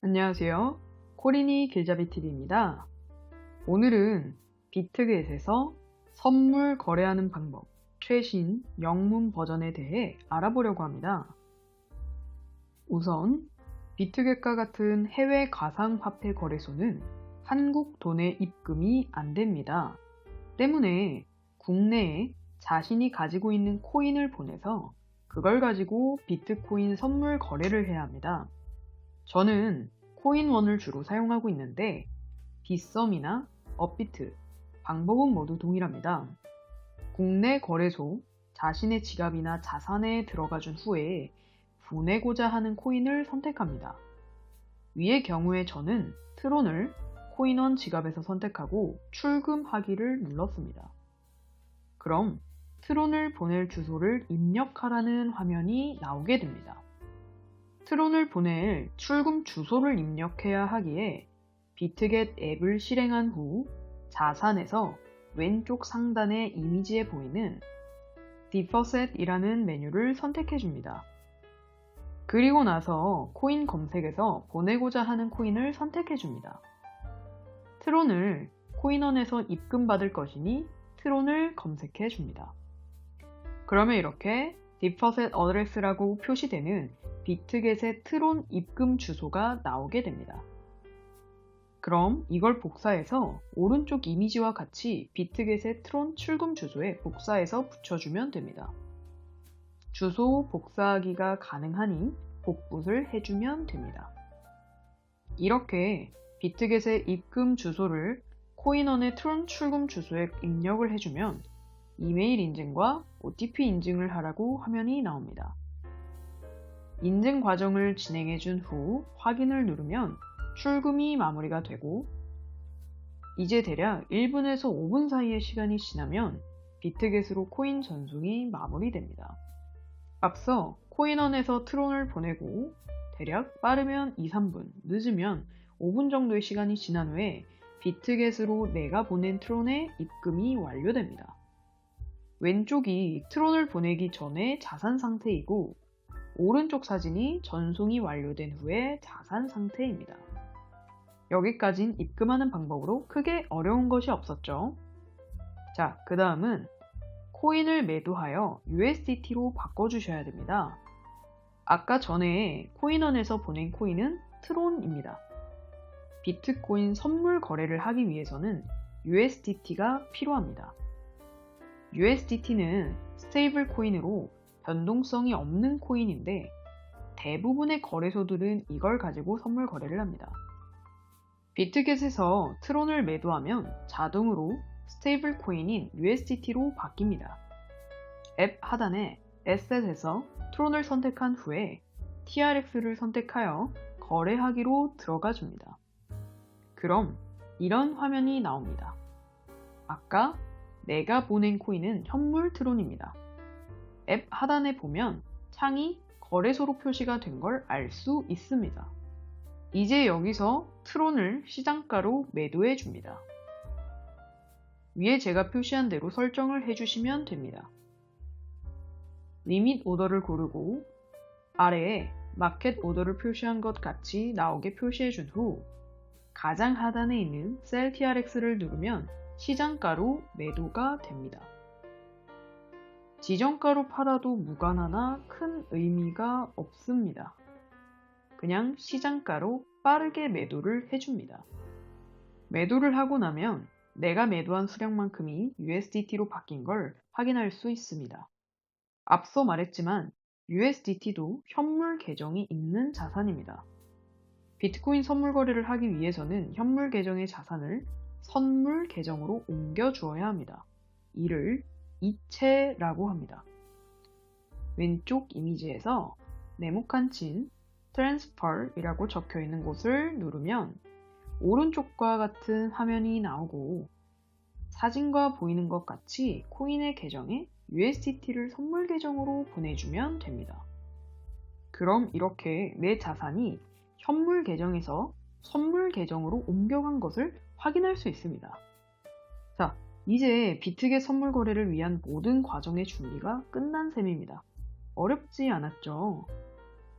안녕하세요. 코린이 길잡이TV입니다. 오늘은 비트겟에서 선물 거래하는 방법, 최신 영문 버전에 대해 알아보려고 합니다. 우선 비트겟과 같은 해외 가상화폐 거래소는 한국 돈의 입금이 안 됩니다. 때문에 국내에 자신이 가지고 있는 코인을 보내서 그걸 가지고 비트코인 선물 거래를 해야 합니다. 저는 코인원을 주로 사용하고 있는데 빗썸이나 업비트, 방법은 모두 동일합니다. 국내 거래소 자신의 지갑이나 자산에 들어가준 후에 보내고자 하는 코인을 선택합니다. 위의 경우에 저는 트론을 코인원 지갑에서 선택하고 출금하기를 눌렀습니다. 그럼 트론을 보낼 주소를 입력하라는 화면이 나오게 됩니다. 트론을 보낼 출금 주소를 입력해야 하기에 비트겟 앱을 실행한 후 자산에서 왼쪽 상단의 이미지에 보이는 디퍼셋이라는 메뉴를 선택해 줍니다. 그리고 나서 코인 검색에서 보내고자 하는 코인을 선택해 줍니다. 트론을 코인원에서 입금받을 것이니 트론을 검색해 줍니다. 그러면 이렇게 디퍼셋 어드레스라고 표시되는 비트겟의 트론 입금 주소가 나오게 됩니다. 그럼 이걸 복사해서 오른쪽 이미지와 같이 비트겟의 트론 출금 주소에 복사해서 붙여주면 됩니다. 주소 복사하기가 가능하니 복붙을 해주면 됩니다. 이렇게 비트겟의 입금 주소를 코인원의 트론 출금 주소에 입력을 해주면 이메일 인증과 OTP 인증을 하라고 화면이 나옵니다. 인증 과정을 진행해준 후 확인을 누르면 출금이 마무리가 되고 이제 대략 1분에서 5분 사이의 시간이 지나면 비트겟으로 코인 전송이 마무리됩니다. 앞서 코인원에서 트론을 보내고 대략 빠르면 2-3분, 늦으면 5분 정도의 시간이 지난 후에 비트겟으로 내가 보낸 트론의 입금이 완료됩니다. 왼쪽이 트론을 보내기 전에 자산 상태이고 오른쪽 사진이 전송이 완료된 후에 자산 상태입니다. 여기까진 입금하는 방법으로 크게 어려운 것이 없었죠. 자, 그 다음은 코인을 매도하여 USDT로 바꿔주셔야 됩니다. 아까 전에 코인원에서 보낸 코인은 트론입니다. 비트코인 선물 거래를 하기 위해서는 USDT가 필요합니다. USDT는 스테이블 코인으로 변동성이 없는 코인인데 대부분의 거래소들은 이걸 가지고 선물 거래를 합니다. 비트겟에서 트론을 매도하면 자동으로 스테이블 코인인 USDT로 바뀝니다. 앱 하단에 Asset에서 트론을 선택한 후에 TRX를 선택하여 거래하기로 들어가 줍니다. 그럼 이런 화면이 나옵니다. 아까 내가 보낸 코인은 현물 트론입니다. 앱 하단에 보면 창이 거래소로 표시가 된 걸 알 수 있습니다. 이제 여기서 트론을 시장가로 매도해 줍니다. 위에 제가 표시한 대로 설정을 해주시면 됩니다. 리밋 오더를 고르고 아래에 마켓 오더를 표시한 것 같이 나오게 표시해 준 후 가장 하단에 있는 셀 TRX를 누르면 시장가로 매도가 됩니다. 지정가로 팔아도 무관하나 큰 의미가 없습니다. 그냥 시장가로 빠르게 매도를 해줍니다. 매도를 하고 나면 내가 매도한 수량만큼이 USDT로 바뀐 걸 확인할 수 있습니다. 앞서 말했지만 USDT도 현물 계정이 있는 자산입니다. 비트코인 선물 거래를 하기 위해서는 현물 계정의 자산을 선물 계정으로 옮겨 주어야 합니다. 이를 이체라고 합니다. 왼쪽 이미지에서 네모칸 친 Transfer이라고 적혀 있는 곳을 누르면 오른쪽과 같은 화면이 나오고 사진과 보이는 것 같이 코인의 계정에 USDT를 선물 계정으로 보내주면 됩니다. 그럼 이렇게 내 자산이 현물 계정에서 선물 계정으로 옮겨간 것을 확인할 수 있습니다. 자, 이제 비트겟 선물 거래를 위한 모든 과정의 준비가 끝난 셈입니다. 어렵지 않았죠?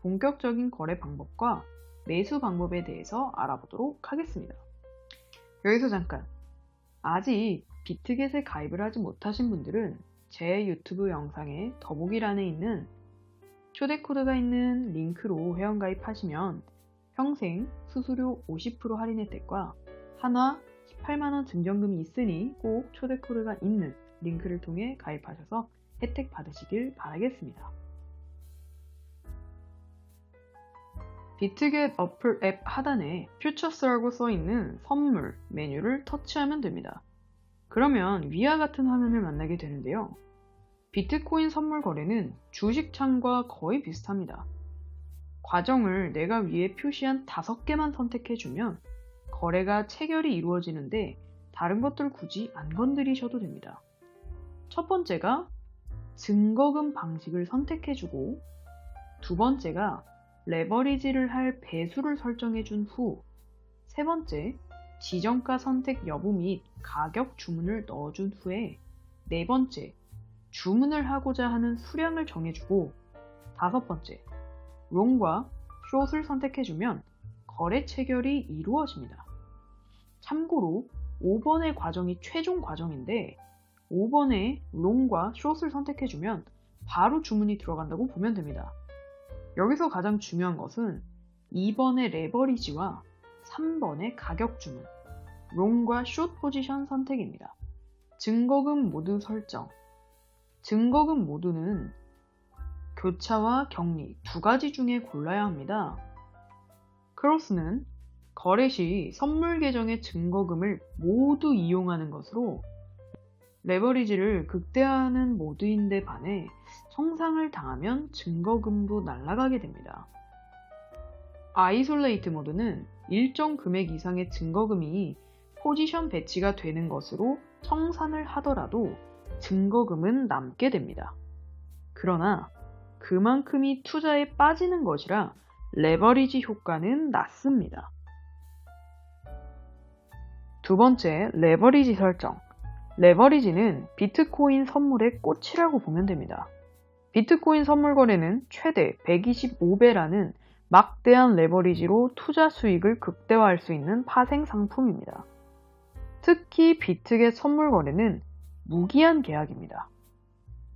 본격적인 거래 방법과 매수 방법에 대해서 알아보도록 하겠습니다. 여기서 잠깐, 아직 비트겟에 가입을 하지 못하신 분들은 제 유튜브 영상의 더보기란에 있는 초대 코드가 있는 링크로 회원가입하시면 평생 수수료 50% 할인 혜택과 한화 18만원 증정금이 있으니 꼭 초대 코드가 있는 링크를 통해 가입하셔서 혜택 받으시길 바라겠습니다. 비트겟 어플 앱 하단에 퓨처스라고 써있는 선물 메뉴를 터치하면 됩니다. 그러면 위와 같은 화면을 만나게 되는데요. 비트코인 선물 거래는 주식창과 거의 비슷합니다. 과정을 내가 위에 표시한 5개만 선택해주면 거래가 체결이 이루어지는데 다른 것들 굳이 안 건드리셔도 됩니다. 첫 번째가 증거금 방식을 선택해주고, 두 번째가 레버리지를 할 배수를 설정해준 후, 세 번째 지정가 선택 여부 및 가격 주문을 넣어준 후에, 네 번째 주문을 하고자 하는 수량을 정해주고, 다섯 번째 롱과 숏을 선택해주면 거래 체결이 이루어집니다. 참고로 5번의 과정이 최종 과정인데 5번에 롱과 숏을 선택해주면 바로 주문이 들어간다고 보면 됩니다. 여기서 가장 중요한 것은 2번의 레버리지와 3번의 가격 주문, 롱과 숏 포지션 선택입니다. 증거금 모드 설정. 증거금 모드는 교차와 격리 두 가지 중에 골라야 합니다. 크로스는 거래 시 선물 계정의 증거금을 모두 이용하는 것으로 레버리지를 극대화하는 모드인데 반해 청산을 당하면 증거금도 날아가게 됩니다. 아이솔레이트 모드는 일정 금액 이상의 증거금이 포지션 배치가 되는 것으로 청산을 하더라도 증거금은 남게 됩니다. 그러나 그만큼이 투자에 빠지는 것이라 레버리지 효과는 낮습니다. 두 번째, 레버리지 설정. 레버리지는 비트코인 선물의 꽃이라고 보면 됩니다. 비트코인 선물 거래는 최대 125배라는 막대한 레버리지로 투자 수익을 극대화할 수 있는 파생 상품입니다. 특히 비트겟 선물 거래는 무기한 계약입니다.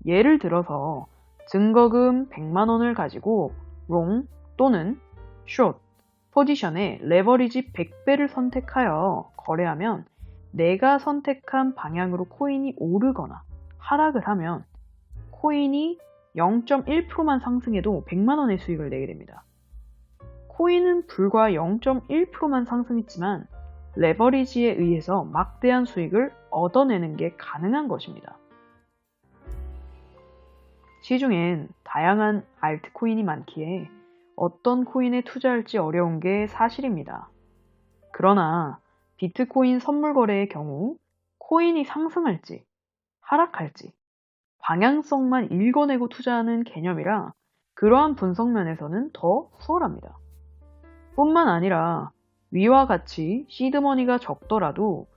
예를 들어서 증거금 100만원을 가지고 롱 또는 숏 포지션에 레버리지 100배를 선택하여 거래하면 내가 선택한 방향으로 코인이 오르거나 하락을 하면 코인이 0.1%만 상승해도 100만원의 수익을 내게 됩니다. 코인은 불과 0.1%만 상승했지만 레버리지에 의해서 막대한 수익을 얻어내는 게 가능한 것입니다. 시중엔 다양한 알트코인이 많기에 어떤 코인에 투자할지 어려운 게 사실입니다. 그러나 비트코인 선물 거래의 경우 코인이 상승할지 하락할지 방향성만 읽어내고 투자하는 개념이라 그러한 분석면에서는 더 수월합니다. 뿐만 아니라 위와 같이 시드머니가 적더라도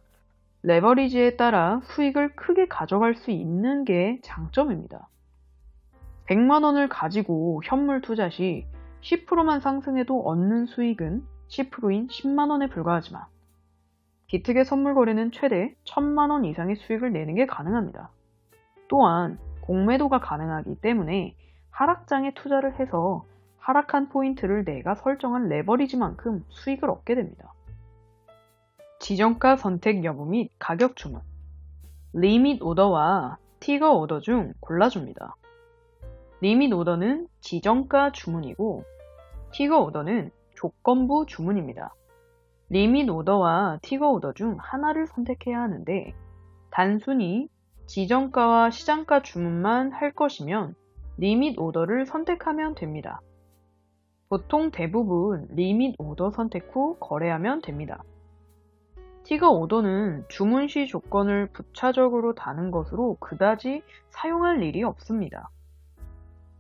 레버리지에 따라 수익을 크게 가져갈 수 있는 게 장점입니다. 100만원을 가지고 현물 투자 시 10%만 상승해도 얻는 수익은 10%인 10만원에 불과하지만 비트겟 선물 거래는 최대 1000만원 이상의 수익을 내는 게 가능합니다. 또한 공매도가 가능하기 때문에 하락장에 투자를 해서 하락한 포인트를 내가 설정한 레버리지만큼 수익을 얻게 됩니다. 지정가 선택 여부 및 가격 주문. 리밋 오더와 티거 오더 중 골라줍니다. 리밋 오더는 지정가 주문이고 티거 오더는 조건부 주문입니다. 리밋 오더와 티거 오더 중 하나를 선택해야 하는데 단순히 지정가와 시장가 주문만 할 것이면 리밋 오더를 선택하면 됩니다. 보통 대부분 리밋 오더 선택 후 거래하면 됩니다. 티거 오더는 주문 시 조건을 부차적으로 다는 것으로 그다지 사용할 일이 없습니다.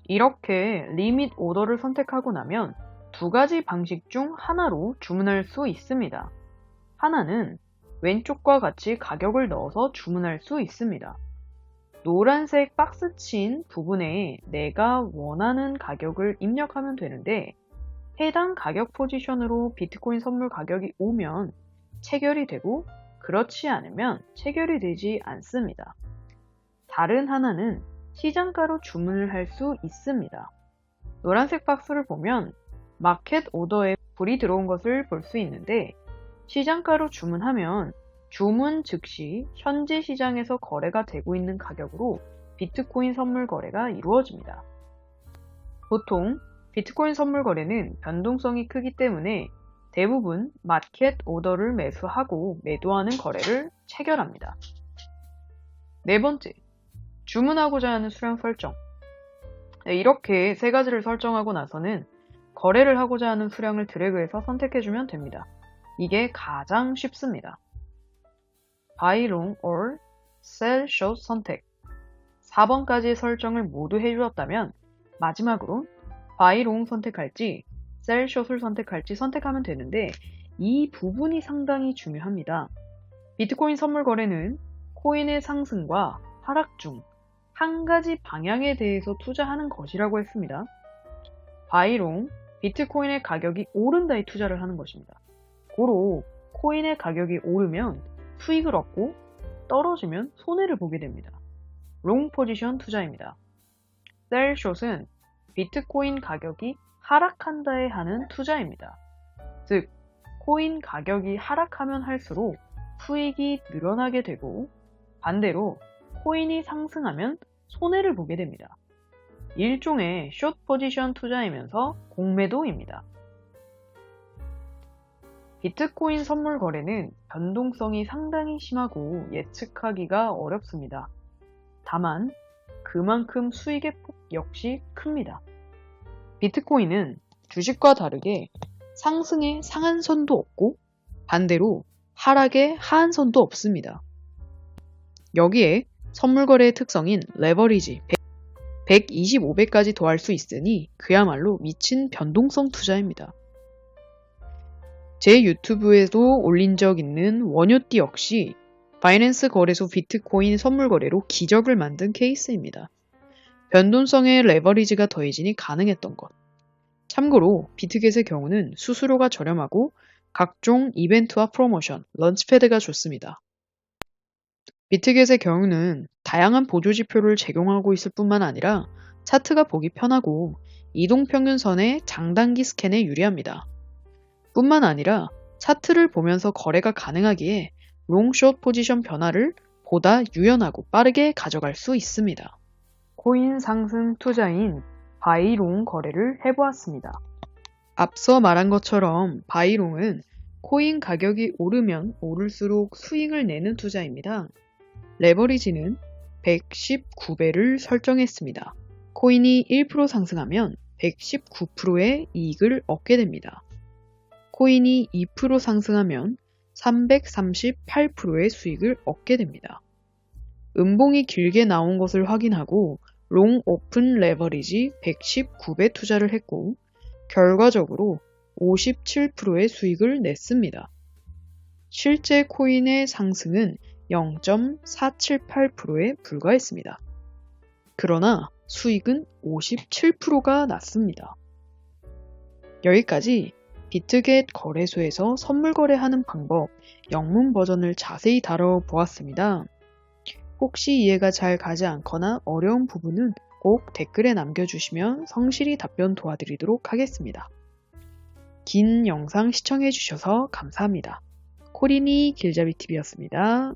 이렇게 리밋 오더를 선택하고 나면 두 가지 방식 중 하나로 주문할 수 있습니다. 하나는 왼쪽과 같이 가격을 넣어서 주문할 수 있습니다. 노란색 박스 친 부분에 내가 원하는 가격을 입력하면 되는데 해당 가격 포지션으로 비트코인 선물 가격이 오면 체결이 되고 그렇지 않으면 체결이 되지 않습니다. 다른 하나는 시장가로 주문을 할 수 있습니다. 노란색 박스를 보면 마켓 오더에 불이 들어온 것을 볼 수 있는데 시장가로 주문하면 주문 즉시 현재 시장에서 거래가 되고 있는 가격으로 비트코인 선물 거래가 이루어집니다. 보통 비트코인 선물 거래는 변동성이 크기 때문에 대부분 마켓 오더를 매수하고 매도하는 거래를 체결합니다. 네 번째, 주문하고자 하는 수량 설정. 이렇게 세 가지를 설정하고 나서는 거래를 하고자 하는 수량을 드래그해서 선택해주면 됩니다. 이게 가장 쉽습니다. Buy long or Sell short 선택. 4번까지의 설정을 모두 해주었다면 마지막으로 Buy long 선택할지 Sell short을 선택할지 선택하면 되는데 이 부분이 상당히 중요합니다. 비트코인 선물 거래는 코인의 상승과 하락 중 한 가지 방향에 대해서 투자하는 것이라고 했습니다. Buy long, 비트코인의 가격이 오른다에 투자를 하는 것입니다. 고로 코인의 가격이 오르면 수익을 얻고 떨어지면 손해를 보게 됩니다. 롱 포지션 투자입니다. Sell short은 비트코인 가격이 하락한다에 하는 투자입니다. 즉, 코인 가격이 하락하면 할수록 수익이 늘어나게 되고 반대로 코인이 상승하면 손해를 보게 됩니다. 일종의 숏 포지션 투자이면서 공매도입니다. 비트코인 선물 거래는 변동성이 상당히 심하고 예측하기가 어렵습니다. 다만 그만큼 수익의 폭 역시 큽니다. 비트코인은 주식과 다르게 상승의 상한선도 없고 반대로 하락의 하한선도 없습니다. 여기에 선물 거래의 특성인 레버리지 125배까지 더할 수 있으니 그야말로 미친 변동성 투자입니다. 제 유튜브에도 올린 적 있는 원효띠 역시 바이낸스 거래소 비트코인 선물 거래로 기적을 만든 케이스입니다. 변동성의 레버리지가 더해지니 가능했던 것. 참고로 비트겟의 경우는 수수료가 저렴하고 각종 이벤트와 프로모션, 런치패드가 좋습니다. 비트겟의 경우는 다양한 보조지표를 제공하고 있을 뿐만 아니라 차트가 보기 편하고 이동평균선의 장단기 스캔에 유리합니다. 뿐만 아니라 차트를 보면서 거래가 가능하기에 롱숏 포지션 변화를 보다 유연하고 빠르게 가져갈 수 있습니다. 코인 상승 투자인 바이롱 거래를 해보았습니다. 앞서 말한 것처럼 바이롱은 코인 가격이 오르면 오를수록 수익을 내는 투자입니다. 레버리지는 119배를 설정했습니다. 코인이 1% 상승하면 119%의 이익을 얻게 됩니다. 코인이 2% 상승하면 338%의 수익을 얻게 됩니다. 음봉이 길게 나온 것을 확인하고 롱 오픈 레버리지 119배 투자를 했고 결과적으로 57%의 수익을 냈습니다. 실제 코인의 상승은 0.478%에 불과했습니다. 그러나 수익은 57%가 났습니다. 여기까지 비트겟 거래소에서 선물 거래하는 방법 영문 버전을 자세히 다뤄보았습니다. 혹시 이해가 잘 가지 않거나 어려운 부분은 꼭 댓글에 남겨주시면 성실히 답변 도와드리도록 하겠습니다. 긴 영상 시청해주셔서 감사합니다. 코린이 길잡이TV였습니다.